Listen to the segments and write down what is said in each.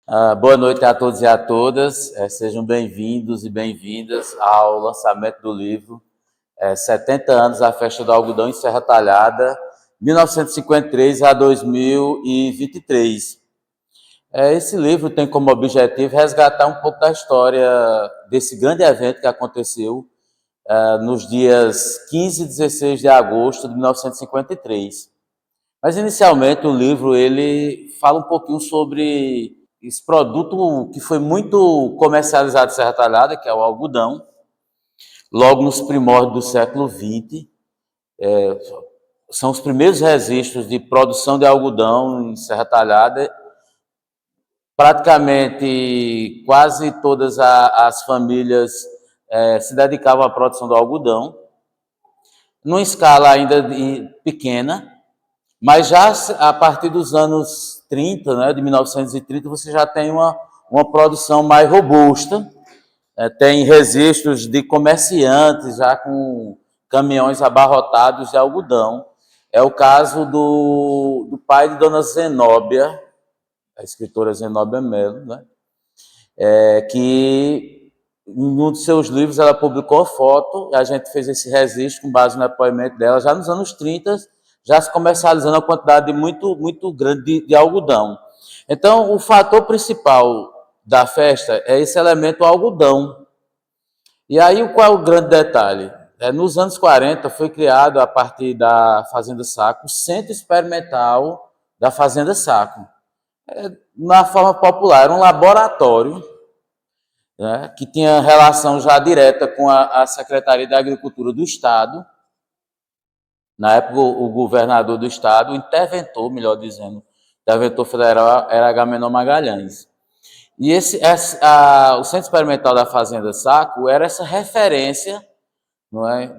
Boa noite a todos e a todas. Sejam bem-vindos e bem-vindas ao lançamento do livro 70 anos a Festa do Algodão em Serra Talhada, 1953 a 2023. Esse livro tem como objetivo resgatar um pouco da história desse grande evento que aconteceu nos dias 15 e 16 de agosto de 1953. Mas, inicialmente, o livro ele fala um pouquinho sobre esse produto que foi muito comercializado em Serra Talhada, que é o algodão, logo nos primórdios do século XX. São os primeiros registros de produção de algodão em Serra Talhada. Praticamente quase todas as famílias se dedicavam à produção do algodão, numa escala ainda pequena, mas já a partir dos anos 30, né, de 1930, você já tem uma produção mais robusta. Tem registros de comerciantes já com caminhões abarrotados de algodão. É o caso do pai de Dona Zenóbia, a escritora Zenóbia Melo, né, que em um dos seus livros ela publicou a foto, e a gente fez esse registro com base no depoimento dela, já nos anos 30, já se comercializando a quantidade muito grande de algodão. Então, o fator principal da festa é esse elemento algodão. E aí, qual é o grande detalhe? Nos anos 40, foi criado, a partir da Fazenda Saco, o Centro Experimental da Fazenda Saco. Na forma popular, era um laboratório, né, que tinha relação já direta com a Secretaria da Agricultura do Estado. Na época, o governador do Estado, o interventor, melhor dizendo, o interventor federal era Agamenon Magalhães. E o Centro Experimental da Fazenda Saco era essa referência, não é,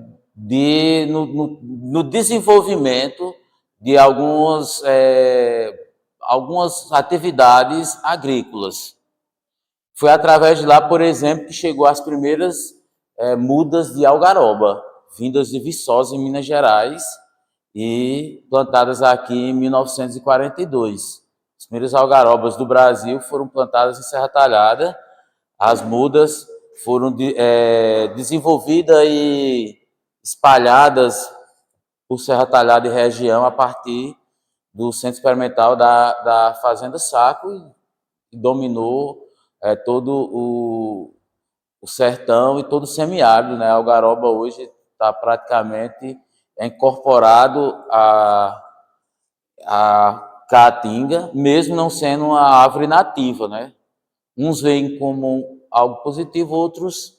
no desenvolvimento de algumas atividades agrícolas. Foi através de lá, por exemplo, que chegou as primeiras mudas de algaroba, vindas de Viçosa, em Minas Gerais, e plantadas aqui em 1942. As primeiras algarobas do Brasil foram plantadas em Serra Talhada. As mudas foram desenvolvidas e espalhadas por Serra Talhada e região a partir do Centro Experimental da Fazenda Saco, e dominou todo o sertão e todo o semiárido, né? A algaroba hoje está praticamente incorporado a caatinga, mesmo não sendo uma árvore nativa, né? Uns veem como algo positivo, outros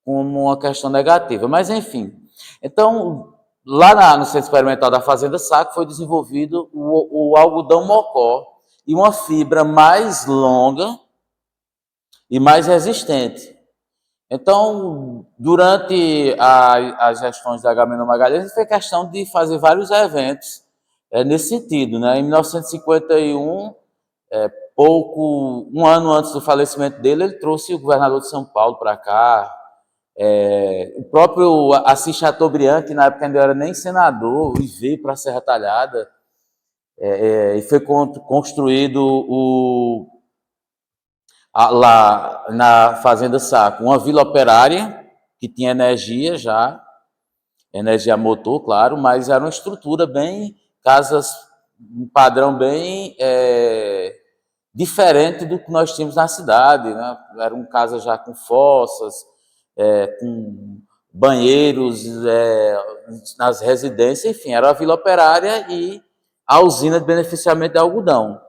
como uma questão negativa. Mas, enfim. Então, lá no Centro Experimental da Fazenda Saco foi desenvolvido o algodão mocó, e uma fibra mais longa e mais resistente. Então, durante as gestões da Agamenon Magalhães, foi questão de fazer vários eventos nesse sentido, né? Em 1951, um ano antes do falecimento dele, ele trouxe o governador de São Paulo para cá. O próprio Assis Chateaubriand, que na época ainda era nem senador, e veio para a Serra Talhada, e foi construído lá na Fazenda Saco uma vila operária que tinha energia já, energia motor, claro, mas era uma estrutura bem, casas, um padrão bem diferente do que nós tínhamos na cidade, né? Eram casas já com fossas, com banheiros nas residências, enfim, era a vila operária e a usina de beneficiamento de algodão.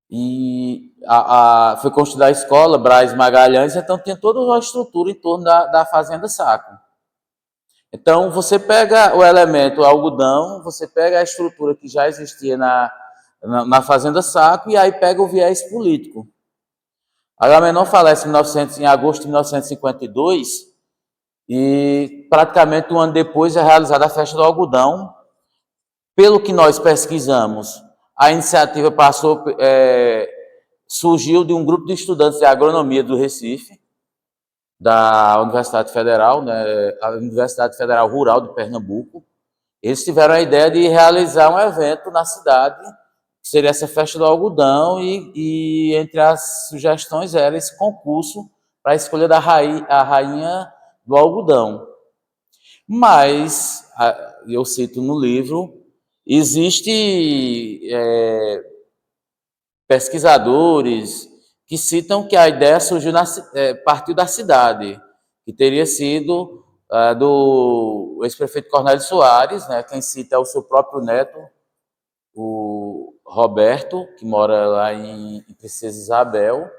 E foi construída a escola Braz Magalhães, então tinha toda uma estrutura em torno da Fazenda Saco. Então, você pega o elemento algodão, você pega a estrutura que já existia na Fazenda Saco, e aí pega o viés político. Agamenon falece em agosto de 1952, e praticamente um ano depois é realizada a Festa do Algodão. Pelo que nós pesquisamos, a iniciativa surgiu de um grupo de estudantes de agronomia do Recife, da Universidade Federal, né, a Universidade Federal Rural de Pernambuco. Eles tiveram a ideia de realizar um evento na cidade, que seria essa festa do algodão, e entre as sugestões era esse concurso para a escolha da a rainha do algodão. Mas, eu cito no livro, existe pesquisadores que citam que a ideia surgiu partiu da cidade, que teria sido do ex-prefeito Cornélio Soares, né? Quem cita é o seu próprio neto, o Roberto, que mora lá em Princesa Isabel.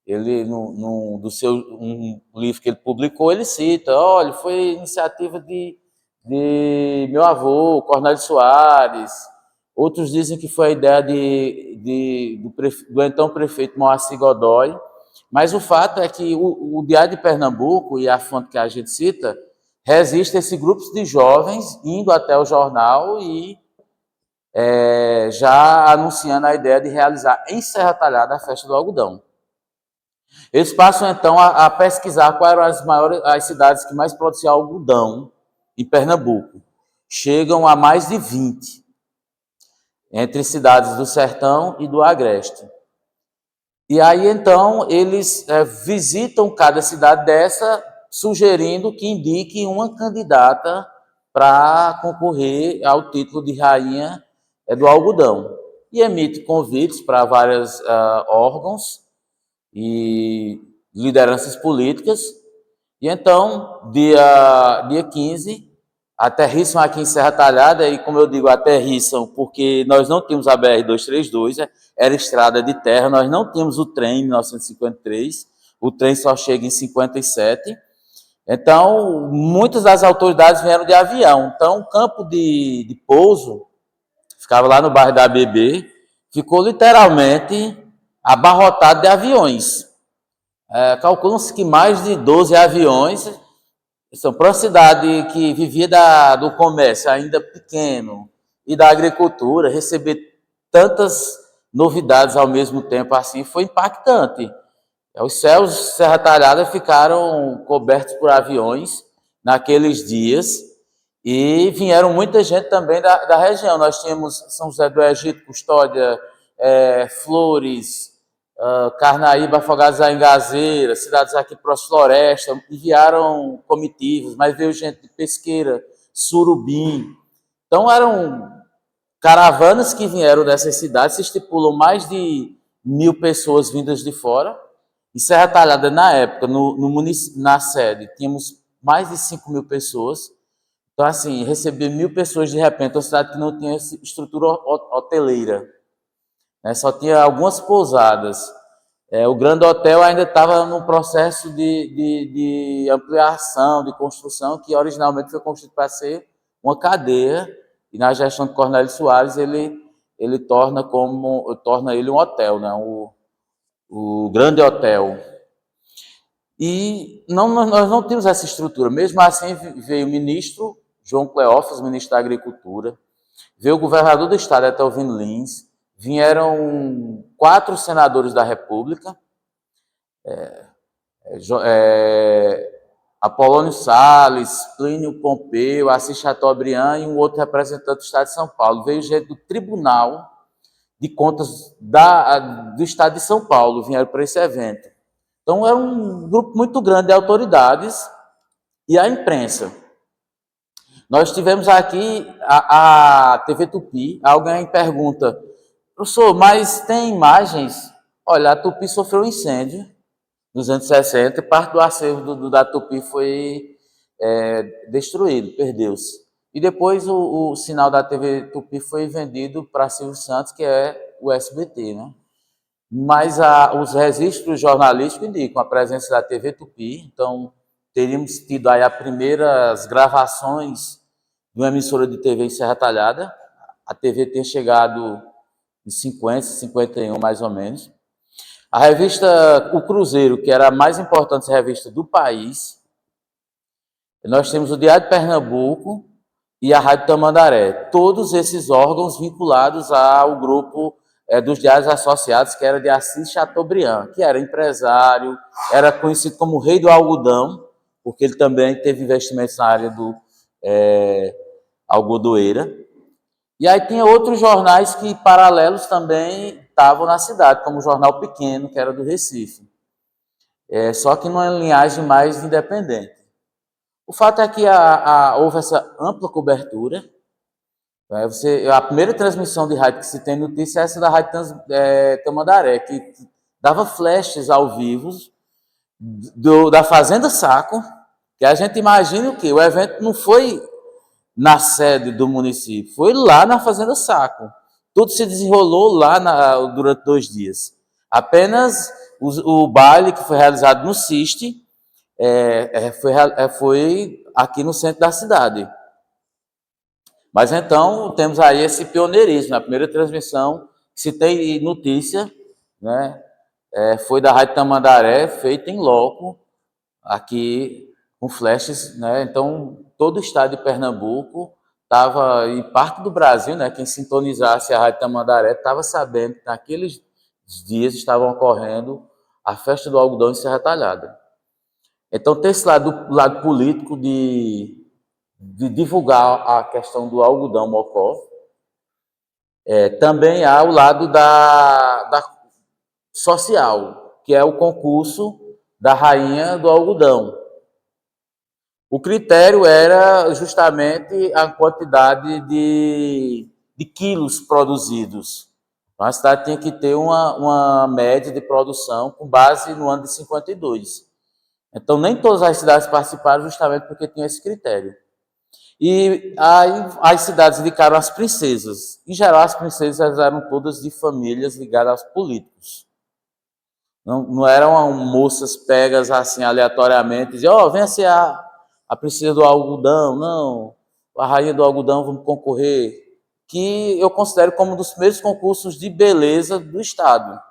Ele, um livro que ele publicou, ele cita, olha, foi iniciativa de meu avô, Cornélio Soares. Outros dizem que foi a ideia do então prefeito Moacir Godoy. Mas o fato é que o Diário de Pernambuco e a fonte que a gente cita resiste a esse grupo de jovens indo até o jornal e já anunciando a ideia de realizar em Serra Talhada a festa do algodão. Eles passam então a pesquisar quais eram as cidades que mais produziam algodão em Pernambuco. Chegam a mais de 20, entre cidades do Sertão e do Agreste. E aí então eles visitam cada cidade dessa, sugerindo que indique uma candidata para concorrer ao título de rainha do algodão. E emite convites para vários órgãos e lideranças políticas. E então, dia 15, aterrissam aqui em Serra Talhada, e como eu digo, aterrissam porque nós não tínhamos a BR-232, era estrada de terra, nós não tínhamos o trem em 1953, o trem só chega em 57. Então, muitas das autoridades vieram de avião. Então, o campo de pouso, ficava lá no bairro da ABB, ficou literalmente abarrotado de aviões. Calculam-se que mais de 12 aviões. Para uma cidade que vivia do comércio ainda pequeno e da agricultura, receber tantas novidades ao mesmo tempo assim foi impactante. Os céus de Serra Talhada ficaram cobertos por aviões naqueles dias e vieram muita gente também da região. Nós tínhamos São José do Egito, Custódia, Flores, Carnaíba, Afogados da Engazeira, cidades aqui próximas Floresta, enviaram comitivas, mas veio gente de Pesqueira, Surubim. Então eram caravanas que vieram dessas cidades, se estipulam mais de 1.000 pessoas vindas de fora. Em Serra Talhada, na época, na sede, tínhamos mais de 5.000 pessoas. Então, assim, receber 1.000 pessoas de repente, uma cidade que não tinha estrutura hoteleira, né? Só tinha algumas pousadas. O Grande Hotel ainda estava num processo de ampliação, de construção, que originalmente foi construído para ser uma cadeia, e na gestão de Cornélio Soares ele torna ele um hotel, né? O Grande Hotel. E nós não tínhamos essa estrutura. Mesmo assim, veio o ministro João Cleófas, ministro da Agricultura, veio o governador do estado, Etelvino Lins, vieram 4 senadores da República, Apolônio Salles, Plínio Pompeu, Assis Chateaubriand e um outro representante do estado de São Paulo. Veio gente do Tribunal de Contas do estado de São Paulo, vieram para esse evento. Então, era um grupo muito grande de autoridades e a imprensa. Nós tivemos aqui a TV Tupi. Alguém pergunta, professor, mas tem imagens? Olha, a Tupi sofreu um incêndio nos anos 60 e parte do acervo da Tupi foi destruído, perdeu-se. E depois o sinal da TV Tupi foi vendido para Silvio Santos, que é o SBT, né? Mas os registros jornalísticos indicam a presença da TV Tupi. Então, teríamos tido aí as primeiras gravações de uma emissora de TV em Serra Talhada. A TV tem chegado em 50, 51, mais ou menos. A revista O Cruzeiro, que era a mais importante revista do país. Nós temos o Diário de Pernambuco e a Rádio Tamandaré. Todos esses órgãos vinculados ao grupo dos diários associados, que era de Assis Chateaubriand, que era empresário, era conhecido como o rei do algodão, porque ele também teve investimentos na área do algodoeira. E aí tinha outros jornais que paralelos também estavam na cidade, como o Jornal Pequeno, que era do Recife. Só que numa linhagem mais independente. O fato é que houve essa ampla cobertura. A primeira transmissão de rádio que se tem notícia é essa da Rádio Tamandaré, que dava flashes ao vivo da Fazenda Saco, que a gente imagina o quê? O evento não foi na sede do município, foi lá na Fazenda Saco. Tudo se desenrolou lá durante 2 dias. Apenas o baile que foi realizado no Ciste foi aqui no centro da cidade. Mas então temos aí esse pioneirismo. Na primeira transmissão que se tem notícia, né, foi da Rádio Tamandaré, feita em loco, aqui com flashes, né? Então todo o estado de Pernambuco estava, e parte do Brasil, né, quem sintonizasse a Rádio Tamandaré estava sabendo que naqueles dias estavam ocorrendo a festa do algodão em Serra Talhada. Então tem esse lado político de divulgar a questão do algodão mocó. Também há o lado da social, que é o concurso da rainha do algodão. O critério era justamente a quantidade de quilos produzidos. Então, a cidade tinha que ter uma média de produção com base no ano de 52. Então, nem todas as cidades participaram justamente porque tinha esse critério. E aí as cidades indicaram as princesas. Em geral, as princesas eram todas de famílias ligadas aos políticos. Não eram moças pegas assim aleatoriamente, diziam, venha ser a princesa do algodão, não, a rainha do algodão, vamos concorrer. Que eu considero como um dos primeiros concursos de beleza do estado.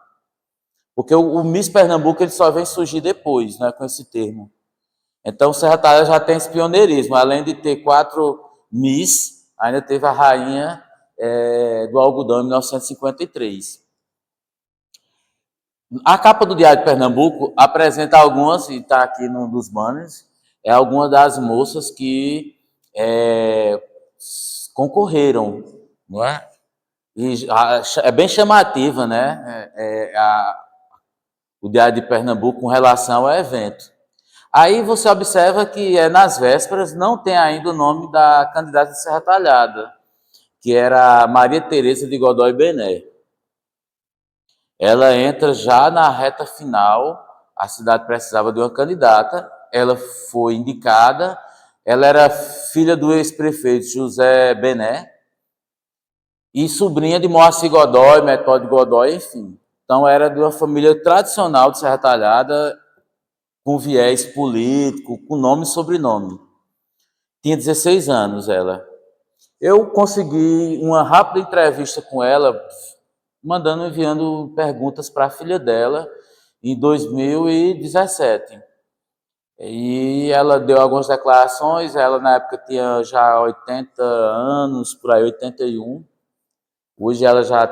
Porque o Miss Pernambuco ele só vem surgir depois, né, com esse termo. Então, o Serra Talhada já tem esse pioneirismo. Além de ter 4 Miss, ainda teve a rainha do algodão em 1953. A capa do Diário de Pernambuco apresenta algumas, e está aqui num dos banners, algumas das moças que concorreram, não é? E é bem chamativa, né? O Diário de Pernambuco com relação ao evento. Aí você observa que nas vésperas não tem ainda o nome da candidata de Serra Talhada, que era Maria Tereza de Godoy Bené. Ela entra já na reta final, a cidade precisava de uma candidata, ela foi indicada, ela era filha do ex-prefeito José Bené e sobrinha de Moacir Godoy, Metódio Godoy, enfim. Então era de uma família tradicional de Serra Talhada, com viés político, com nome e sobrenome. Tinha 16 anos ela. Eu consegui uma rápida entrevista com ela, enviando perguntas para a filha dela em 2017. E ela deu algumas declarações, ela na época tinha já 80 anos, por aí 81. Hoje ela já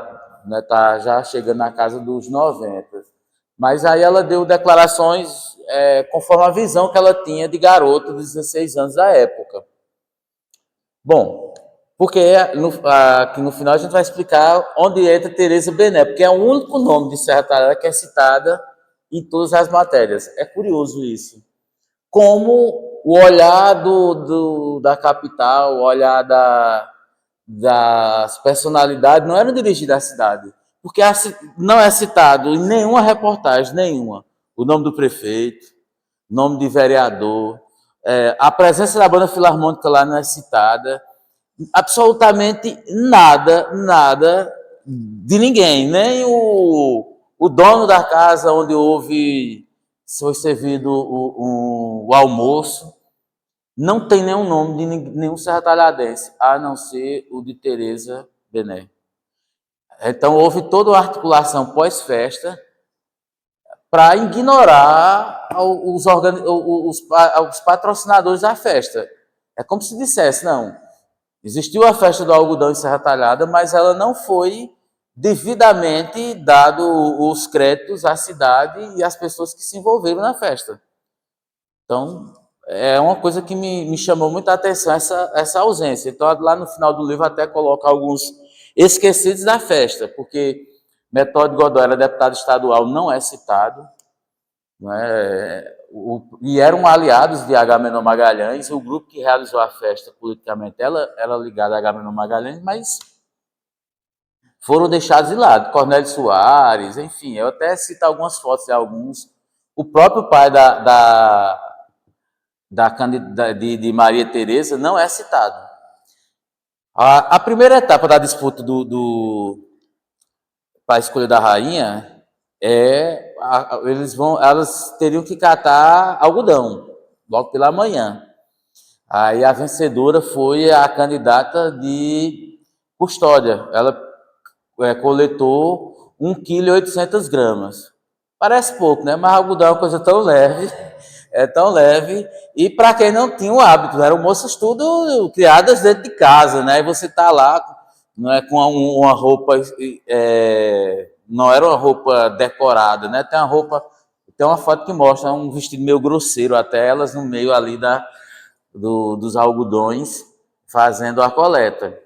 está já chegando na casa dos 90. Mas aí ela deu declarações conforme a visão que ela tinha de garota de 16 anos da época. Bom, porque aqui no final a gente vai explicar onde entra Tereza Bené, porque é o único nome de Serra Talhada que é citada em todas as matérias. É curioso isso. Como o olhar da capital, o olhar das personalidades não era dirigido à cidade. Porque não é citado em nenhuma reportagem, nenhuma, o nome do prefeito, nome de vereador, a presença da banda filarmônica lá não é citada, absolutamente nada de ninguém, nem o dono da casa onde foi servido o almoço, não tem nenhum nome de nenhum serra-talhadense, a não ser o de Tereza Bené. Então, houve toda uma articulação pós-festa para ignorar os patrocinadores da festa. É como se dissesse, não, existiu a festa do algodão em Serra Talhada, mas ela não foi devidamente dado os créditos à cidade e às pessoas que se envolveram na festa. Então, é uma coisa que me chamou muita atenção, essa ausência. Então, lá no final do livro, até coloca alguns esquecidos da festa, porque Metódio Godoy era deputado estadual, não é citado, né? E eram aliados de Agamenon Magalhães, o grupo que realizou a festa politicamente, ela era ligada a Agamenon Magalhães, mas foram deixados de lado. Cornélio Soares, enfim, eu até cito algumas fotos de alguns. O próprio pai de Maria Tereza não é citado. A primeira etapa da disputa para a escolha da rainha elas teriam que catar algodão logo pela manhã. Aí a vencedora foi a candidata de Custódia. Ela coletou 1,8 kg. Parece pouco, né? Mas algodão é uma coisa tão leve, é tão leve. E para quem não tinha o hábito, eram moças tudo criadas dentro de casa, né? E você tá lá, não é com uma roupa, não era uma roupa decorada, né? Tem uma foto que mostra um vestido meio grosseiro, até elas no meio ali dos algodões fazendo a coleta.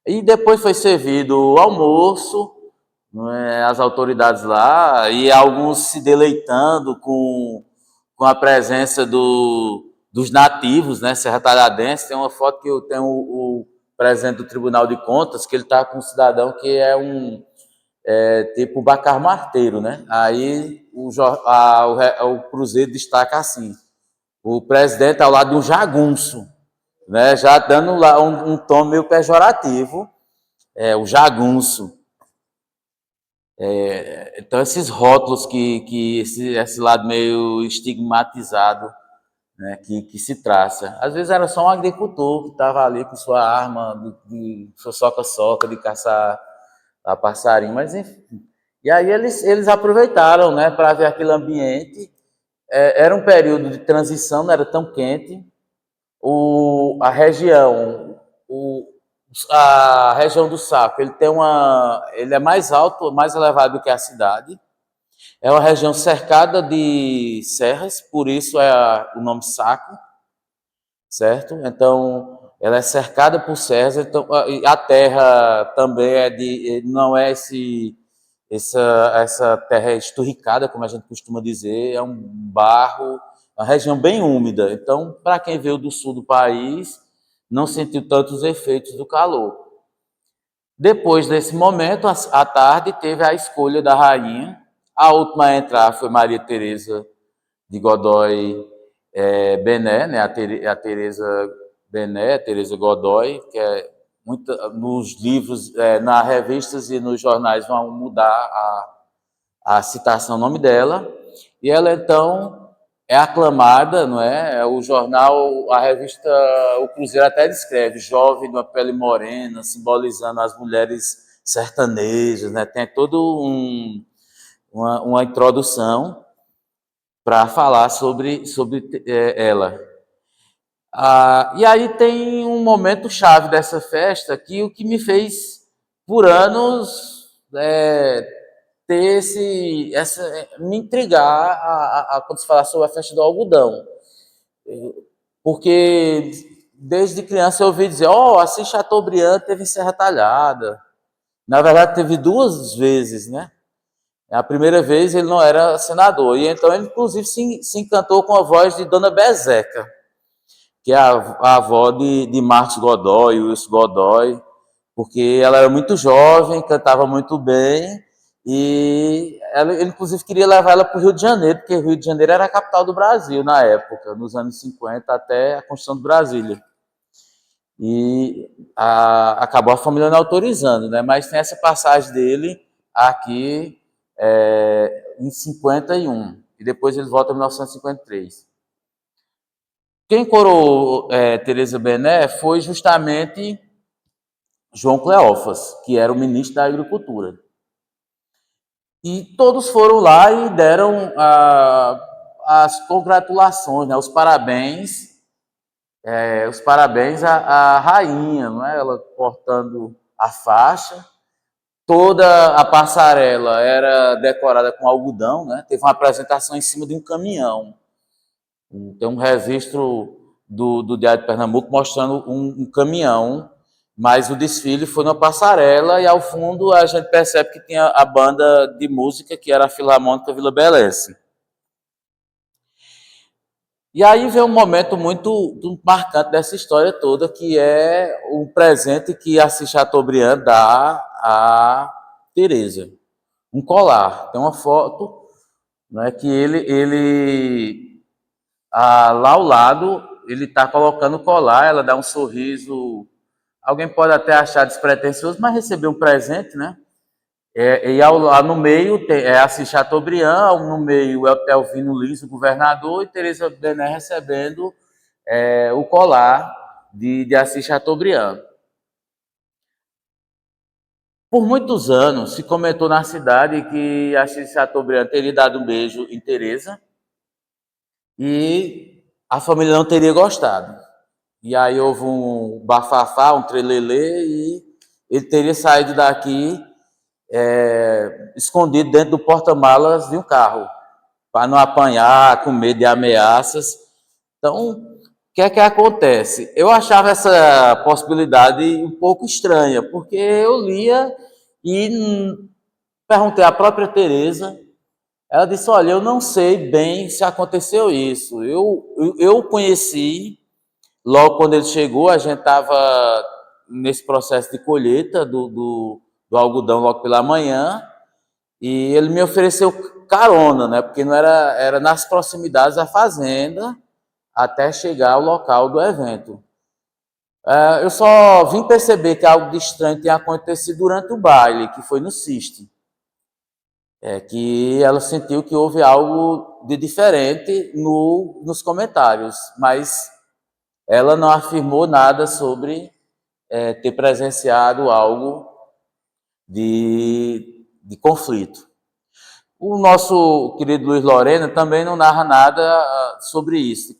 E depois foi servido o almoço, as autoridades lá, e alguns se deleitando com a presença dos nativos, né, Serra Talhadense. Tem uma foto que eu tenho o presidente do Tribunal de Contas, que ele está com um cidadão que é tipo Bacar Marteiro, né? Aí o Cruzeiro destaca assim, o presidente ao lado de um jagunço, né, já dando lá um tom meio pejorativo, o jagunço. Então, esses rótulos esse lado meio estigmatizado, né, que se traça. Às vezes era só um agricultor que estava ali com sua arma de sua soca-soca, de caçar a passarinho, mas enfim. E aí eles aproveitaram, né, para ver aquele ambiente. Era um período de transição, não era tão quente. A região, a região do Saco, ele é mais alto, mais elevado do que a cidade. É uma região cercada de serras, por isso o nome Saco, certo? Então, ela é cercada por serras, então a terra também não é essa terra esturricada, como a gente costuma dizer, é um barro, uma região bem úmida. Então, para quem veio do sul do país, não sentiu tantos efeitos do calor. Depois desse momento, à tarde, teve a escolha da rainha. A última a entrar foi Maria Tereza de Godoy Bené, né? A Tereza Bené, Tereza Godoy, que nos livros, nas revistas e nos jornais vão mudar a citação, o nome dela. E ela, então, é aclamada, não é? O jornal, a revista, o Cruzeiro até descreve, jovem, de uma pele morena, simbolizando as mulheres sertanejas, né? Tem todo uma introdução para falar sobre ela. E aí tem um momento chave dessa festa que o que me fez, por anos, ter me intrigar quando se fala sobre a festa do algodão. Porque desde criança eu ouvi dizer, assim Chateaubriand teve Serra Talhada. Na verdade, teve duas vezes, né? A primeira vez ele não era senador, e então ele, inclusive, se encantou com a voz de Dona Bezeca, que é a avó de Marcos Godoy, Wilson Godoy, porque ela era muito jovem, cantava muito bem, e ele, inclusive, queria levar ela para o Rio de Janeiro, porque o Rio de Janeiro era a capital do Brasil na época, nos anos 50, até a Constituição de Brasília. E acabou a família não autorizando, né? Mas tem essa passagem dele aqui em 51, e depois ele volta em 1953. Quem coroou Tereza Bené foi justamente João Cleófas, que era o ministro da Agricultura. E todos foram lá e deram as congratulações, né, os parabéns à rainha, não é? Ela portando a faixa. Toda a passarela era decorada com algodão, né? Teve uma apresentação em cima de um caminhão. Tem um registro do Diário de Pernambuco mostrando um caminhão, mas o desfile foi na passarela e ao fundo a gente percebe que tinha a banda de música, que era a Filarmônica Vila Belesse. E aí vem um momento muito marcante dessa história toda, que é o presente que Assis Chateaubriand dá a Teresa. Um colar. Tem uma foto, né, que lá ao lado, ele está colocando o colar, ela dá um sorriso. Alguém pode até achar despretensioso, mas recebeu um presente, né? Lá no meio é Assis Chateaubriand, no meio é o Telvino Lins, o governador, e Teresa Bené recebendo o colar de Assis Chateaubriand. Por muitos anos se comentou na cidade que Assis Chateaubriand teria dado um beijo em Teresa e a família não teria gostado. E aí houve um bafafá, um trelelê, e ele teria saído daqui escondido dentro do porta-malas de um carro, para não apanhar, com medo de ameaças. Então, o que é que acontece? Eu achava essa possibilidade um pouco estranha, porque eu lia e perguntei à própria Teresa. Ela disse: olha, eu não sei bem se aconteceu isso. Eu conheci, logo quando ele chegou, a gente estava nesse processo de colheita do algodão logo pela manhã, e ele me ofereceu carona, né? Porque não era nas proximidades da fazenda até chegar ao local do evento. Eu só vim perceber que algo de estranho tinha acontecido durante o baile, que foi no Ciste. Que ela sentiu que houve algo de diferente nos comentários, mas ela não afirmou nada sobre ter presenciado algo de conflito. O nosso querido Luiz Lorena também não narra nada sobre isso,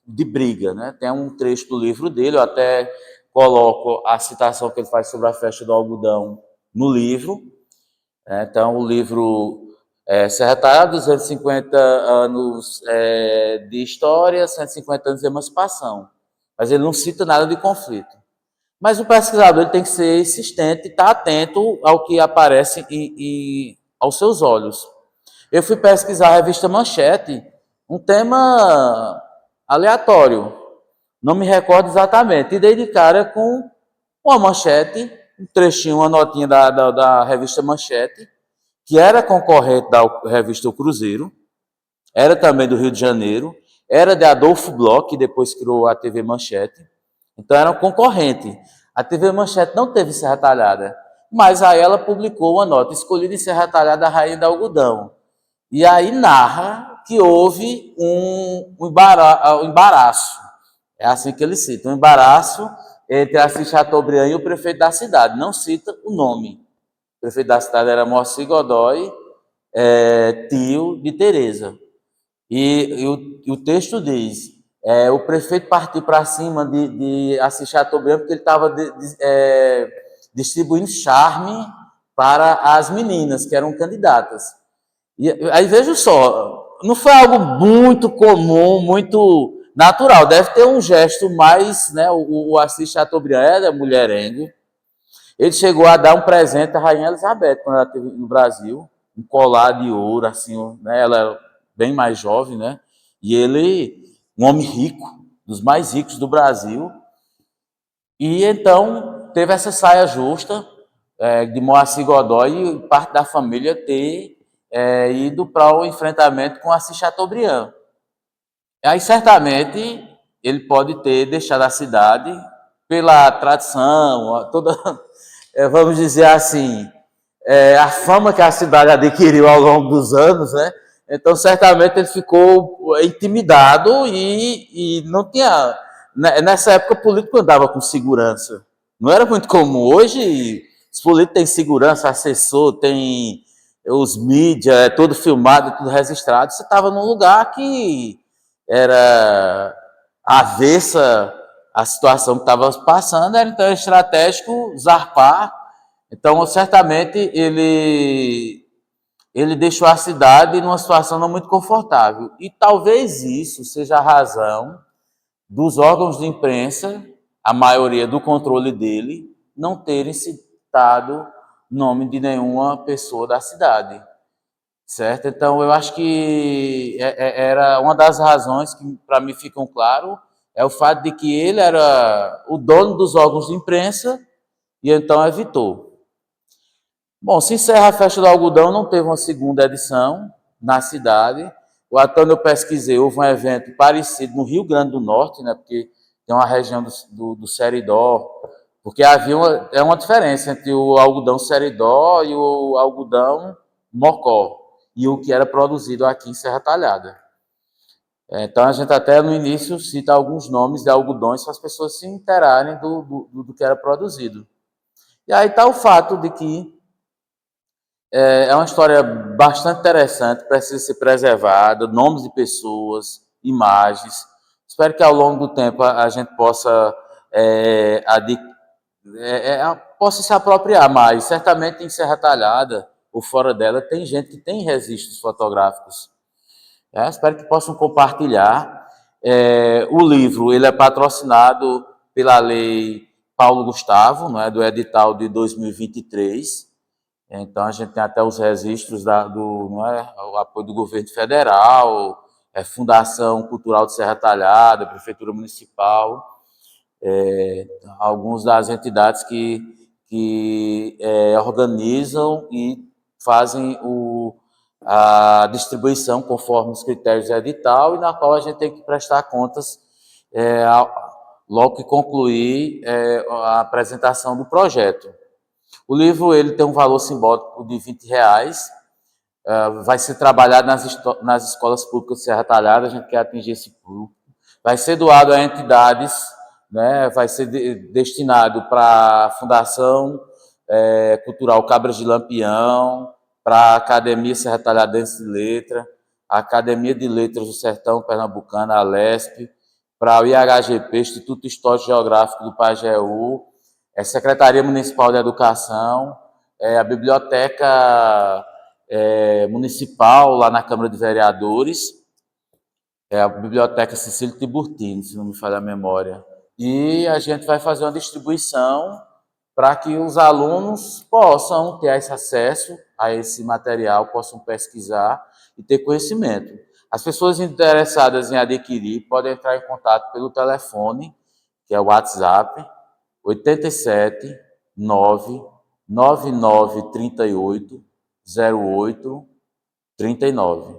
de briga, né? Tem um trecho do livro dele, eu até coloco a citação que ele faz sobre a festa do algodão no livro. Então, o livro Serra Talhada, 250 anos de história, 150 anos de emancipação. Mas ele não cita nada de conflito. Mas o pesquisador ele tem que ser insistente e estar atento ao que aparece aos seus olhos. Eu fui pesquisar a revista Manchete, um tema aleatório, não me recordo exatamente, e dei de cara com uma manchete, um trechinho, uma notinha da revista Manchete, que era concorrente da revista O Cruzeiro, era também do Rio de Janeiro, era de Adolfo Bloch, que depois criou a TV Manchete, então era um concorrente. A TV Manchete não teve Serra Talhada, mas aí ela publicou uma nota, escolhida em Serra Talhada a Rainha do Algodão. E aí narra que houve um embaraço, é assim que ele cita, um embaraço entre Assis Chateaubriand e o prefeito da cidade, não cita o nome. O prefeito da cidade era Moacir Godoy, tio de Teresa. E o texto diz: o prefeito partiu para cima de Assis Chateaubriand porque ele estava distribuindo charme para as meninas que eram candidatas. E aí veja só, não foi algo muito comum, muito natural. Deve ter um gesto mais, né? O Assis Chateaubriand era mulherengo. Ele chegou a dar um presente à Rainha Elizabeth quando ela esteve no Brasil, um colar de ouro, assim, né? Ela era bem mais jovem, né? E ele, um homem rico, dos mais ricos do Brasil. E então teve essa saia justa de Moacir Godoy e parte da família ter ido para o enfrentamento com Assis Chateaubriand. Aí certamente ele pode ter deixado a cidade pela tradição, toda, vamos dizer assim, a fama que a cidade adquiriu ao longo dos anos, né? Então, certamente ele ficou intimidado e não tinha... Nessa época, o político andava com segurança. Não era muito comum. Hoje, os políticos têm segurança, assessor, tem os mídias, é tudo filmado, tudo registrado. Você estava num lugar que era avessa a situação que estava passando, era então estratégico zarpar. Então, certamente, ele ele deixou a cidade numa situação não muito confortável. E talvez isso seja a razão dos órgãos de imprensa, a maioria do controle dele, não terem citado nome de nenhuma pessoa da cidade, certo? Então, eu acho que era uma das razões que, para mim, ficam claro, é o fato de que ele era o dono dos órgãos de imprensa e então evitou. Bom, se encerra a Festa do Algodão, não teve uma segunda edição na cidade. O até eu pesquisei, houve um evento parecido no Rio Grande do Norte, né? Porque tem uma região do Seridó, porque havia uma diferença entre o algodão Seridó e o algodão Mocó, e o que era produzido aqui em Serra Talhada. Então a gente até no início cita alguns nomes de algodões para as pessoas se interarem do que era produzido. E aí está o fato de que é uma história bastante interessante, precisa ser preservada, nomes de pessoas, imagens. Espero que ao longo do tempo a gente possa, possa se apropriar mais. Certamente em Serra Talhada ou fora dela tem gente que tem registros fotográficos. Espero que possam compartilhar. O livro ele é patrocinado pela Lei Paulo Gustavo, não é, do edital de 2023. Então, a gente tem até os registros não é, o apoio do governo federal, Fundação Cultural de Serra Talhada, Prefeitura Municipal, algumas das entidades que organizam e fazem a distribuição conforme os critérios do edital e na qual a gente tem que prestar contas logo que concluir a apresentação do projeto. O livro ele tem um valor simbólico de R$20, vai ser trabalhado nas escolas públicas de Serra Talhada, a gente quer atingir esse público. Vai ser doado a entidades, né, vai ser destinado para a Fundação Cultural Cabras de Lampião, para a Academia Serra Talhadense de Letras, a Academia de Letras do Sertão Pernambucano, a Alesp, para o IHGP, Instituto Histórico Geográfico do Pajeú, Secretaria Municipal de Educação, a Biblioteca Municipal lá na Câmara de Vereadores, a Biblioteca Cecílio Tiburtino, se não me falha a memória. E a gente vai fazer uma distribuição para que os alunos possam ter esse acesso a esse material, possam pesquisar e ter conhecimento. As pessoas interessadas em adquirir podem entrar em contato pelo telefone, que é o WhatsApp, 87 999 38 08 39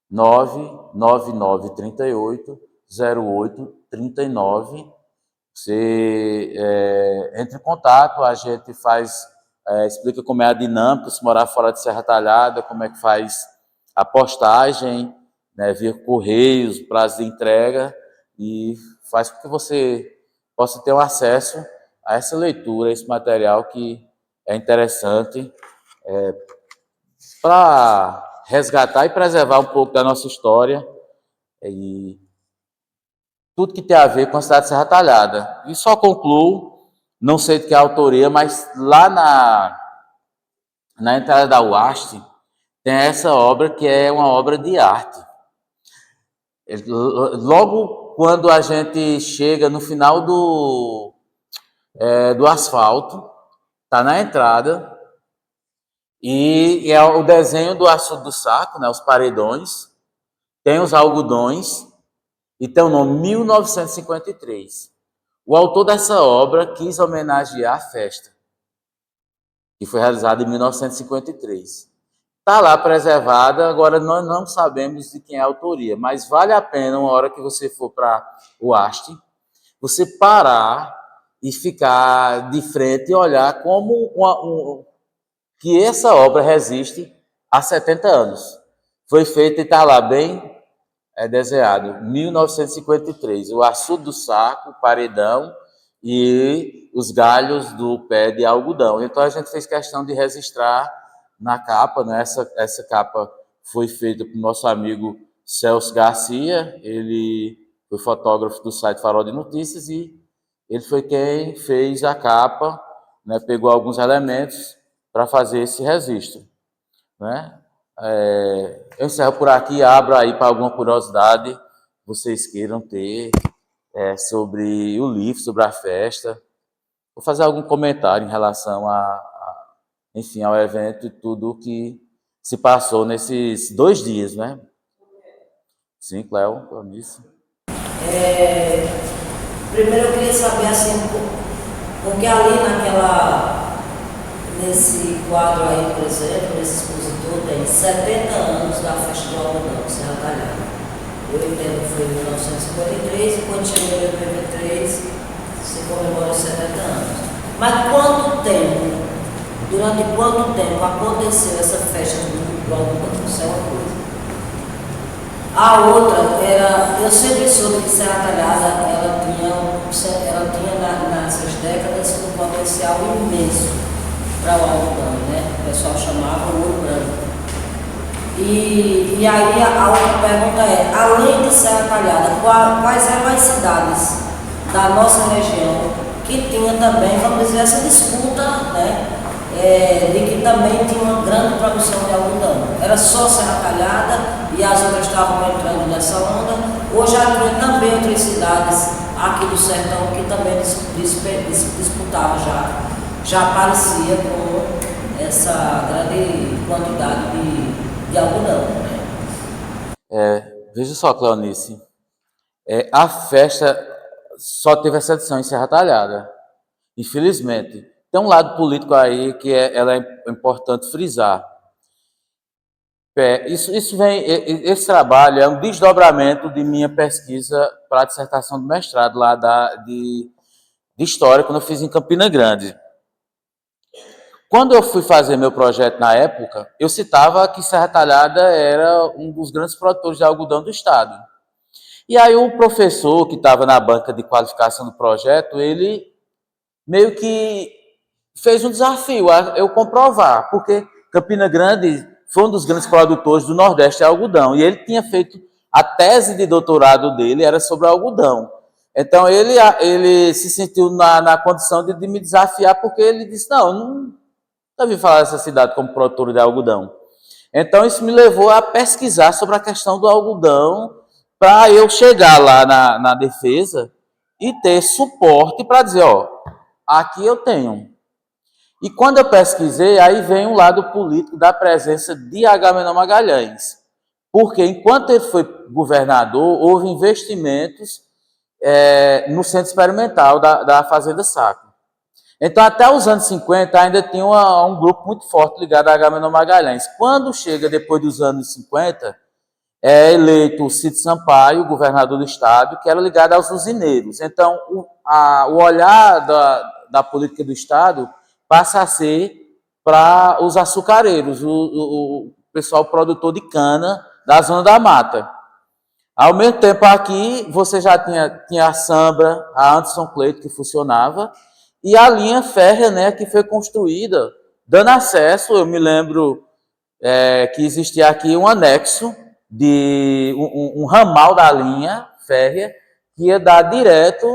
999 38 08 39. Você entra em contato, a gente explica como é a dinâmica, se morar fora de Serra Talhada, como é que faz a postagem, né, via correios, prazo de entrega, e faz com que você possa ter um acesso a essa leitura, a esse material que é interessante para resgatar e preservar um pouco da nossa história e tudo que tem a ver com a cidade de Serra Talhada. E só concluo, não sei de que autoria, mas lá na entrada da UAST tem essa obra que é uma obra de arte. Logo quando a gente chega no final do asfalto, está na entrada, e é o desenho do açude do saco, né, os paredões, tem os algodões, e tem o nome 1953. O autor dessa obra quis homenagear a festa, que foi realizada em 1953. Está lá preservada, agora nós não sabemos de quem é a autoria, mas vale a pena, uma hora que você for para o haste, você parar e ficar de frente e olhar como que essa obra resiste há 70 anos. Foi feita e está lá bem desenhado, 1953, o açude do saco, o paredão e os galhos do pé de algodão. Então a gente fez questão de registrar na capa, né? Essa capa foi feita pelo nosso amigo Celso Garcia, ele foi fotógrafo do site Farol de Notícias e ele foi quem fez a capa, né? Pegou alguns elementos para fazer esse registro, né? Eu encerro por aqui e abro aí para alguma curiosidade que vocês queiram ter sobre o livro, sobre a festa. Vou fazer algum comentário em relação enfim, ao evento e tudo que se passou nesses 2 dias, né? Sim, Cléo, nisso. Primeiro eu queria saber assim, porque ali nesse quadro aí, por exemplo, nesse expositor, tem 70 anos da festa do algodão, Serra Talhada. Eu entendo que foi em 1953 e quando chegou em 2023 se comemora os 70 anos. Mas durante quanto tempo aconteceu essa festa do algodão? Isso é uma coisa. A outra era, eu sempre soube que Serra Talhada ela tinha nessas décadas um potencial imenso para o algodão, né? O pessoal chamava o ouro branco. E aí a outra pergunta é, além de Serra Talhada, quais eram as cidades da nossa região que tinha também, vamos dizer, essa disputa, né? De que também tinha uma grande produção de algodão. Era só Serra Talhada e as outras estavam entrando nessa onda, ou já tinha também outras cidades aqui do sertão que também disputavam já aparecia com essa grande quantidade de algodão. Veja só, Cleonice, a festa só teve essa edição em Serra Talhada, infelizmente. Tem um lado político aí que ela é importante frisar. Esse trabalho é um desdobramento de minha pesquisa para a dissertação de mestrado lá de História, quando eu fiz em Campina Grande. Quando eu fui fazer meu projeto na época, eu citava que Serra Talhada era um dos grandes produtores de algodão do estado. E aí o professor que estava na banca de qualificação do projeto, ele meio que fez um desafio a eu comprovar, porque Campina Grande foi um dos grandes produtores do Nordeste de algodão, e ele tinha feito a tese de doutorado dele, era sobre algodão. Então ele se sentiu na condição de me desafiar, porque ele disse, não ouvi falar dessa cidade como produtora de algodão. Então isso me levou a pesquisar sobre a questão do algodão, para eu chegar lá na defesa e ter suporte para dizer, aqui eu tenho. E quando eu pesquisei, aí vem um lado político da presença de Agamenon Magalhães. Porque enquanto ele foi governador, houve investimentos no centro experimental da Fazenda Sacro. Então, até os anos 50, ainda tinha um grupo muito forte ligado a Agamenon Magalhães. Quando chega depois dos anos 50, é eleito o Cid Sampaio, governador do estado, que era ligado aos usineiros. Então, o olhar da política do estado passa a ser para os açucareiros, o pessoal produtor de cana da zona da mata. Ao mesmo tempo, aqui você já tinha a Sambra, a Anderson Cleito, que funcionava, e a linha férrea, né, que foi construída, dando acesso, eu me lembro que existia aqui um anexo de um ramal da linha férrea que ia dar direto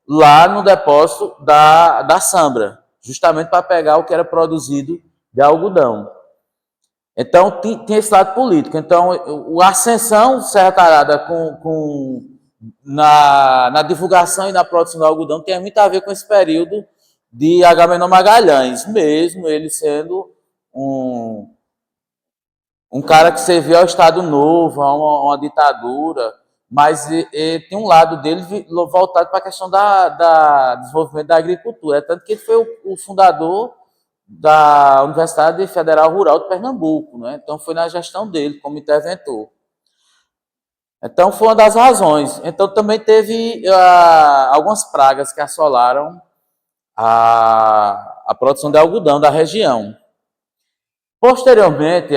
lá no depósito da Sambra, justamente para pegar o que era produzido de algodão. Então, tinha esse lado político. Então, a ascensão Serra Talhada na divulgação e na produção do algodão tem muito a ver com esse período de Agamenon Magalhães, mesmo ele sendo um cara que serviu ao Estado Novo, a uma ditadura, mas tem um lado dele voltado para a questão da desenvolvimento da agricultura. Tanto que ele foi o fundador da Universidade Federal Rural de Pernambuco, né? Então foi na gestão dele como interventor. Então foi uma das razões. Então também teve algumas pragas que assolaram a produção de algodão da região. Posteriormente,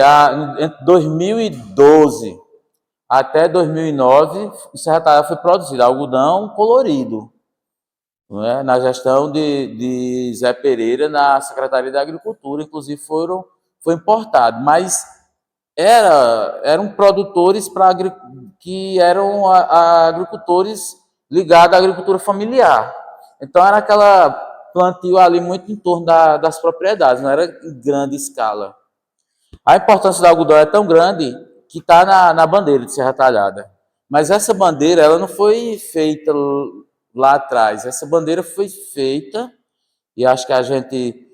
entre 2012 até 2009, em Serra Talhada foi produzido algodão colorido, né, na gestão de Zé Pereira, na Secretaria da Agricultura, inclusive foi importado, mas eram produtores que eram agricultores ligados à agricultura familiar. Então era aquela plantio ali muito em torno das propriedades, não era em grande escala. A importância do algodão é tão grande que está na bandeira de Serra Talhada. Mas essa bandeira ela não foi feita lá atrás. Essa bandeira foi feita, e acho que a gente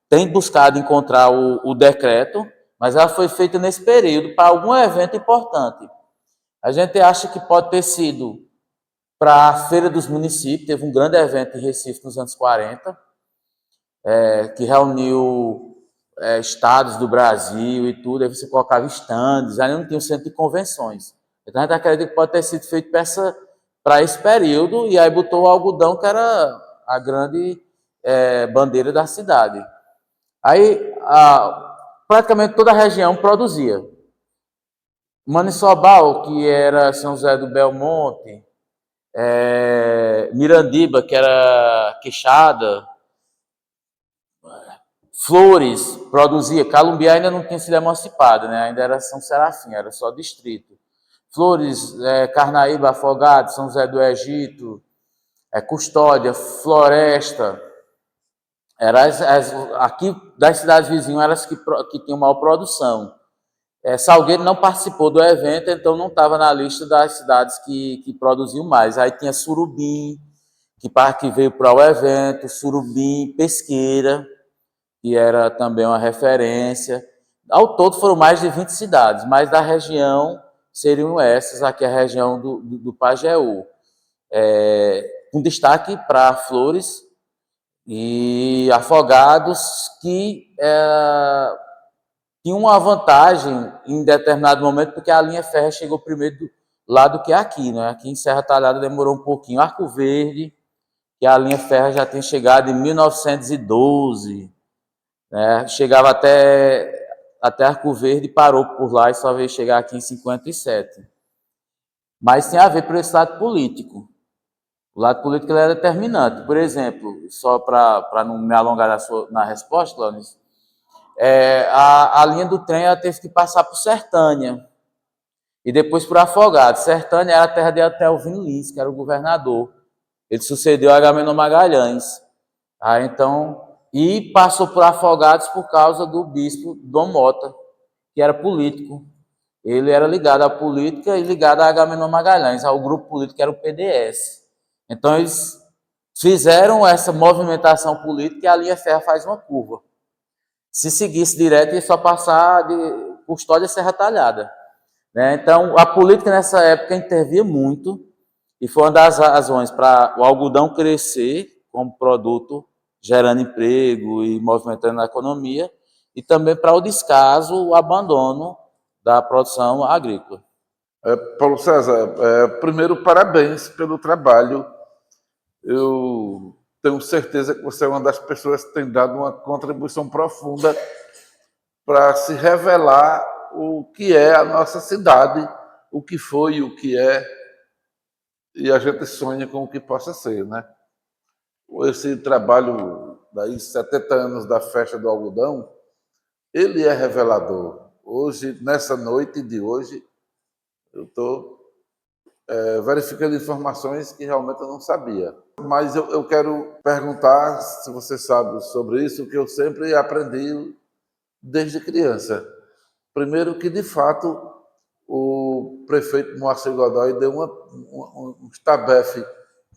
tem buscado encontrar o decreto, mas ela foi feita nesse período para algum evento importante. A gente acha que pode ter sido para a Feira dos Municípios, teve um grande evento em Recife nos anos 40, que reuniu estados do Brasil e tudo, aí você colocava estandes, aí não tinha um centro de convenções. Então a gente acredita que pode ter sido feito para esse período, e aí botou o algodão, que era a grande bandeira da cidade. Aí praticamente toda a região produzia. Maniçobal, que era São José do Belmonte, Mirandiba, que era Queixada, Flores produzia, Calumbiá ainda não tinha sido emancipada, né? Ainda era São Serafim, era só distrito. Flores, Carnaíba, Afogados, São José do Egito, Custódia, Floresta, aqui das cidades vizinhas eram as que tinham maior produção. Salgueiro não participou do evento, então não estava na lista das cidades que produziam mais. Aí tinha Surubim, que veio para o evento, Surubim, Pesqueira, que era também uma referência. Ao todo foram mais de 20 cidades, mas da região seriam essas, aqui a região do Pajeú. Com destaque para Flores e Afogados, que tinha uma vantagem em determinado momento, porque a linha férrea chegou primeiro lá do que aqui, né? Aqui em Serra Talhada demorou um pouquinho. Arco Verde, que a linha férrea já tem chegado em 1912, né? Chegava até Arco Verde, parou por lá e só veio chegar aqui em 57. Mas tem a ver pelo esse lado político. O lado político ele é determinante. Por exemplo, só para não me alongar na resposta, Launis, a linha do trem ela teve que passar por Sertânia e depois por Afogados. Sertânia era a terra de Atelvino Lins, que era o governador. Ele sucedeu a Agamenon Magalhães. E passou por Afogados por causa do bispo Dom Mota, que era político. Ele era ligado à política e ligado a Agamenon Magalhães, ao grupo político que era o PDS. Então eles fizeram essa movimentação política e a linha férrea faz uma curva. Se seguisse direto, ia só passar de Custódia a Serra Talhada, né? Então a política nessa época intervia muito e foi uma das razões para o algodão crescer como produto, gerando emprego e movimentando a economia, e também para o descaso, o abandono da produção agrícola. Paulo César, primeiro, parabéns pelo trabalho. Eu tenho certeza que você é uma das pessoas que tem dado uma contribuição profunda para se revelar o que é a nossa cidade, o que foi, o que é, e a gente sonha com o que possa ser, né? Esse trabalho daí 70 anos da Festa do Algodão, ele é revelador. Hoje, nessa noite de hoje, eu estou verificando informações que realmente eu não sabia. Mas eu quero perguntar se você sabe sobre isso, que eu sempre aprendi desde criança. Primeiro que, de fato, o prefeito Moacir Godoy deu um estabefe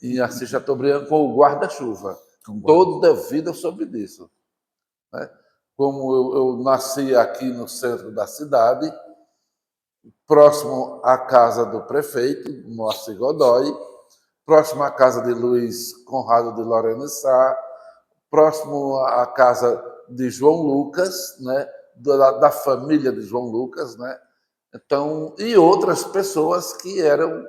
em Assis Chateaubriand com o guarda-chuva. Toda a vida eu soube disso, né? Como eu nasci aqui no centro da cidade, próximo à casa do prefeito, Moacir Godoy, próximo à casa de Luiz Conrado de Lorena Sá, próximo à casa de João Lucas, né? da família de João Lucas, né? Então, e outras pessoas que eram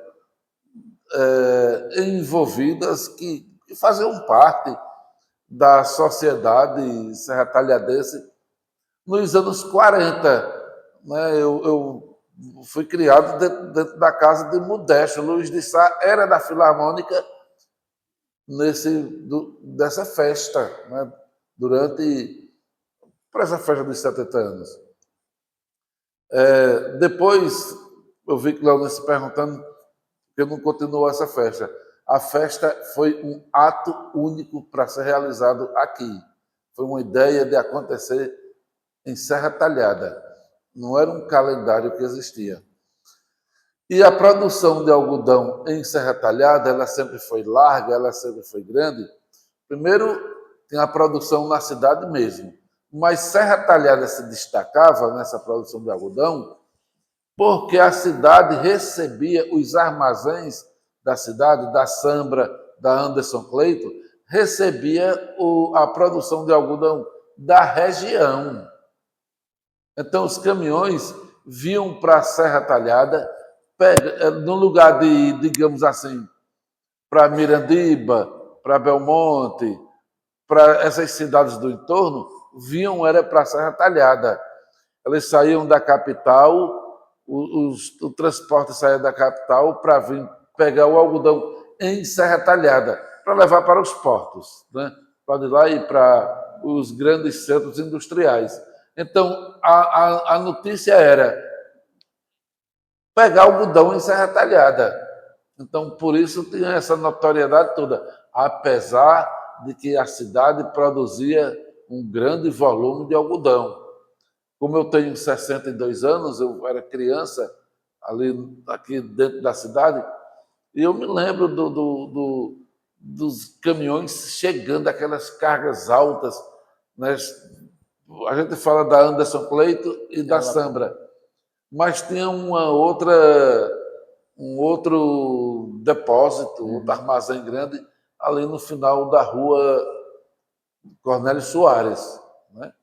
envolvidas, que faziam parte da sociedade serratalhadense nos anos 40. Né? Eu fui criado dentro da casa de Modesto. Luiz de Sá era da Filarmônica dessa festa, né? Para essa festa dos 70 anos. Depois, eu vi que o Leonel se perguntando por que não continuou essa festa. A festa foi um ato único para ser realizado aqui. Foi uma ideia de acontecer em Serra Talhada. não era um calendário que existia. E a produção de algodão em Serra Talhada, ela sempre foi larga, ela sempre foi grande. Primeiro, tem a produção na cidade mesmo, mas Serra Talhada se destacava nessa produção de algodão porque a cidade recebia os armazéns da cidade, da Sambra, da Anderson Cleito, recebia a produção de algodão da região. Então, os caminhões vinham para a Serra Talhada, no lugar de, digamos assim, para Mirandiba, para Belmonte, para essas cidades do entorno, vinham era para a Serra Talhada. Eles saíam da capital, o transporte saía da capital para vir pegar o algodão em Serra Talhada, para levar para os portos, né? Para ir lá e para os grandes centros industriais. Então, a notícia era pegar algodão em Serra Talhada. Então, por isso tinha essa notoriedade toda, apesar de que a cidade produzia um grande volume de algodão. Como eu tenho 62 anos, eu era criança aqui dentro da cidade, e eu me lembro dos caminhões chegando, aquelas cargas altas, né? A gente fala da Anderson Cleito e da Sambra, mas tinha um outro depósito, outro armazém grande, ali no final da rua Cornélio Soares, né?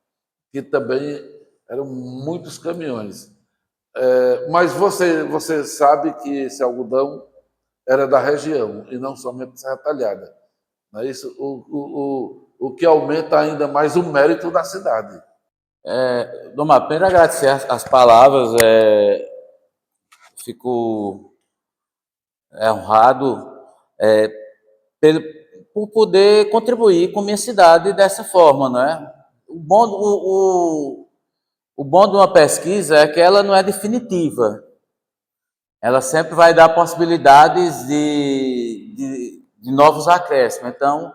Que também eram muitos caminhões. Mas você sabe que esse algodão era da região e não somente de Serra Talhada. Não é isso? O que aumenta ainda mais o mérito da cidade. Dom Mapena, agradecer as palavras, fico honrado por poder contribuir com minha cidade dessa forma, não é? O bom de uma pesquisa é que ela não é definitiva. Ela sempre vai dar possibilidades de novos acréscimos. Então,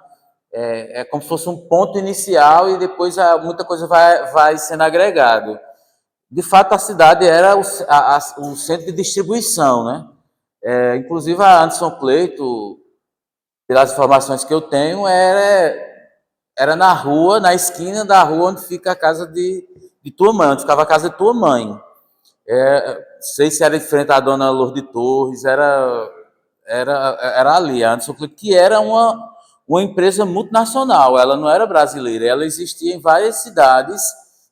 é como se fosse um ponto inicial e depois muita coisa vai sendo agregado. De fato, a cidade era o centro de distribuição, né? Inclusive, a Anderson Cleito, pelas informações que eu tenho, era na rua, na esquina da rua onde fica a casa de tua mãe, onde ficava a casa de tua mãe. Sei se era em frente à dona Lourdes Torres, era ali, a Anderson Cleito, que era uma empresa multinacional, ela não era brasileira, ela existia em várias cidades,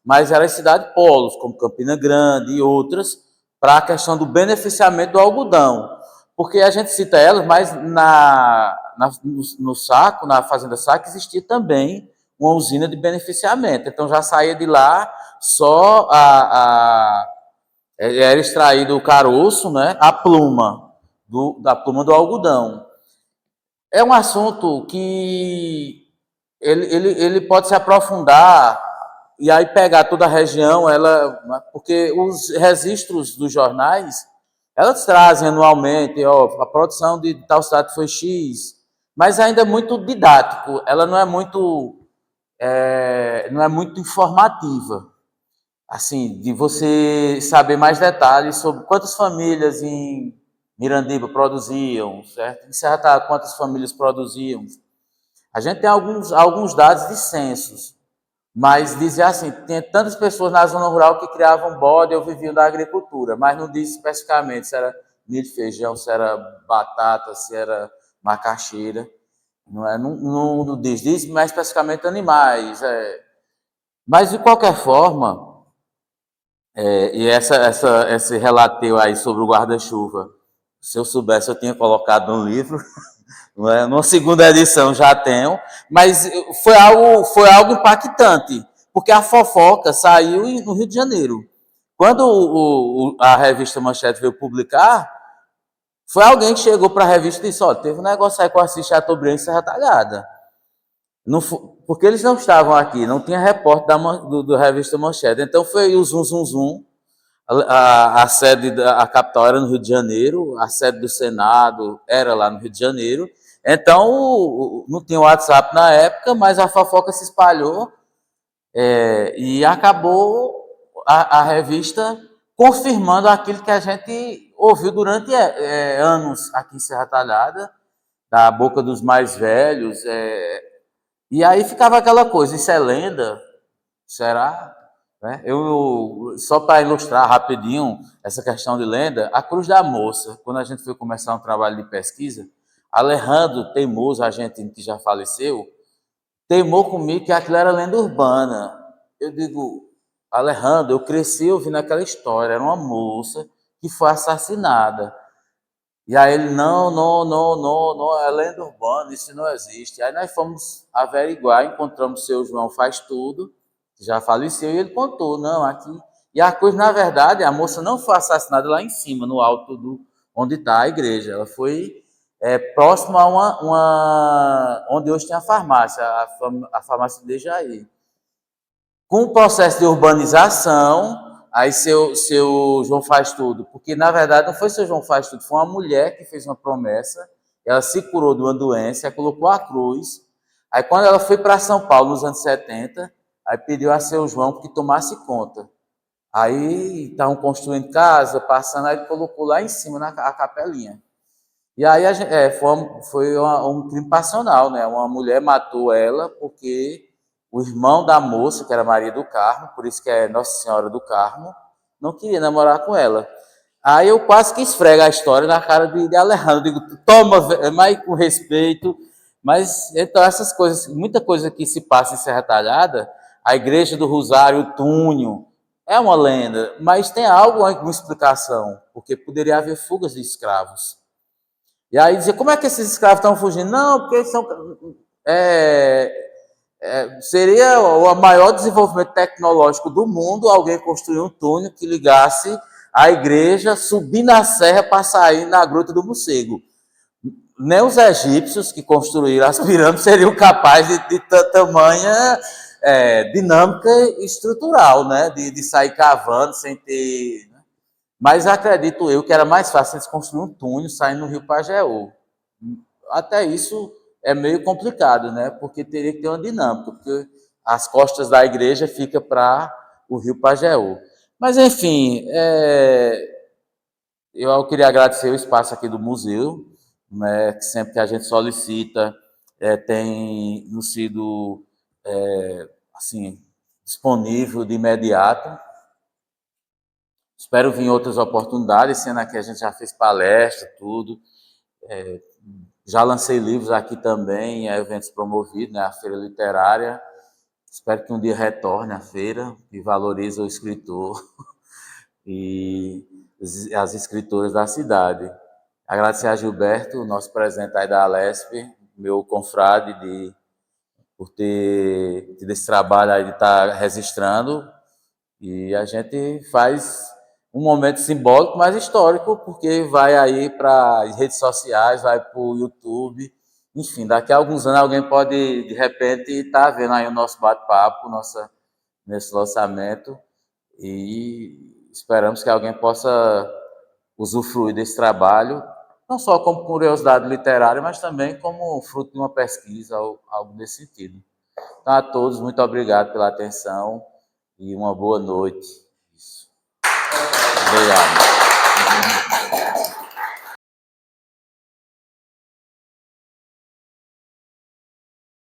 mas eram cidades polos, como Campina Grande e outras, para a questão do beneficiamento do algodão. Porque a gente cita elas, mas no Saco, na Fazenda Saco, existia também uma usina de beneficiamento. Então já saía de lá só era extraído o caroço, né, a pluma, da pluma do algodão. É um assunto que ele pode se aprofundar e aí pegar toda a região, porque os registros dos jornais, elas trazem anualmente, a produção de tal cidade foi X, mas ainda é muito didático, ela não é muito informativa, assim, de você saber mais detalhes sobre quantas famílias em Mirandiba produziam, certo? Em Serra Talhada, quantas famílias produziam. A gente tem alguns dados de censos, mas dizia assim, tinha tantas pessoas na zona rural que criavam bode ou viviam da agricultura, mas não diz especificamente se era milho, feijão, se era batata, se era macaxeira. Não diz mais especificamente animais. Mas, de qualquer forma, e esse relato teu aí sobre o guarda-chuva, se eu soubesse, eu tinha colocado no livro, não é? Numa segunda edição já tenho, mas foi algo impactante, porque a fofoca saiu no Rio de Janeiro. Quando a revista Manchete veio publicar, foi alguém que chegou para a revista e disse, teve um negócio aí com a Assis Chateaubriand em Serra Talhada. Porque eles não estavam aqui, não tinha repórter da revista Manchete. Então foi o zum, zum, zum. A sede, a capital era no Rio de Janeiro, a sede do Senado era lá no Rio de Janeiro. Então, não tinha WhatsApp na época, mas a fofoca se espalhou e acabou a revista confirmando aquilo que a gente ouviu durante anos aqui em Serra Talhada, da boca dos mais velhos. E aí ficava aquela coisa, isso é lenda? Será? Né? Só para ilustrar rapidinho essa questão de lenda, a Cruz da Moça, quando a gente foi começar um trabalho de pesquisa, Alejandro Teimoso, argentino que já faleceu, teimou comigo que aquilo era lenda urbana. Eu digo, Alejandro, eu cresci ouvindo aquela história, era uma moça que foi assassinada. E aí ele, não, é lenda urbana, isso não existe. Aí nós fomos averiguar, encontramos o seu João Faz Tudo, que já faleceu, e ele contou, não, aqui... E a coisa, na verdade, a moça não foi assassinada lá em cima, no alto onde está a igreja. Ela foi próximo a onde hoje tem a farmácia, a farmácia de Jair. Com o processo de urbanização, aí seu João Faz Tudo, porque na verdade não foi seu João Faz Tudo, foi uma mulher que fez uma promessa, ela se curou de uma doença, colocou a cruz, aí quando ela foi para São Paulo nos anos 70, aí pediu a seu João que tomasse conta. Aí estavam construindo casa, passando, aí colocou lá em cima a capelinha. E aí foi um crime passional, né? Uma mulher matou ela porque o irmão da moça, que era Maria do Carmo, por isso que é Nossa Senhora do Carmo, não queria namorar com ela. Aí eu quase que esfrego a história na cara de Alejandro. Digo, toma, mas com respeito. Mas, então, essas coisas, muita coisa que se passa em Serra Talhada, a Igreja do Rosário, o Túnio, é uma lenda, mas tem alguma explicação, porque poderia haver fugas de escravos. E aí dizia, como é que esses escravos estão fugindo? Não, porque eles são... seria o maior desenvolvimento tecnológico do mundo alguém construir um túnel que ligasse a igreja, subir na serra para sair na Gruta do Morcego. Nem os egípcios que construíram as pirâmides seriam capazes de tamanha dinâmica estrutural, né? De sair cavando sem ter... Mas acredito eu que era mais fácil eles construir um túnel saindo no Rio Pajeú. Até isso é meio complicado, né? Porque teria que ter uma dinâmica, porque as costas da igreja ficam para o Rio Pajeú. Mas, enfim, eu queria agradecer o espaço aqui do museu, né, que sempre que a gente solicita tem nos sido assim, disponível de imediato. Espero vir em outras oportunidades, sendo que a gente já fez palestra, tudo. Já lancei livros aqui também, eventos promovidos, né, a Feira Literária. Espero que um dia retorne à feira e valorize o escritor e as escritoras da cidade. Agradecer a Gilberto, nosso presidente aí da Alesp, meu confrade, por ter tido esse trabalho aí de estar registrando. E a gente faz um momento simbólico, mas histórico, porque vai aí para as redes sociais, vai para o YouTube. Enfim, daqui a alguns anos alguém pode, de repente, estar vendo aí o nosso bate-papo, nesse lançamento. E esperamos que alguém possa usufruir desse trabalho, não só como curiosidade literária, mas também como fruto de uma pesquisa ou algo nesse sentido. Então, a todos, muito obrigado pela atenção e uma boa noite. Isso. Obrigado.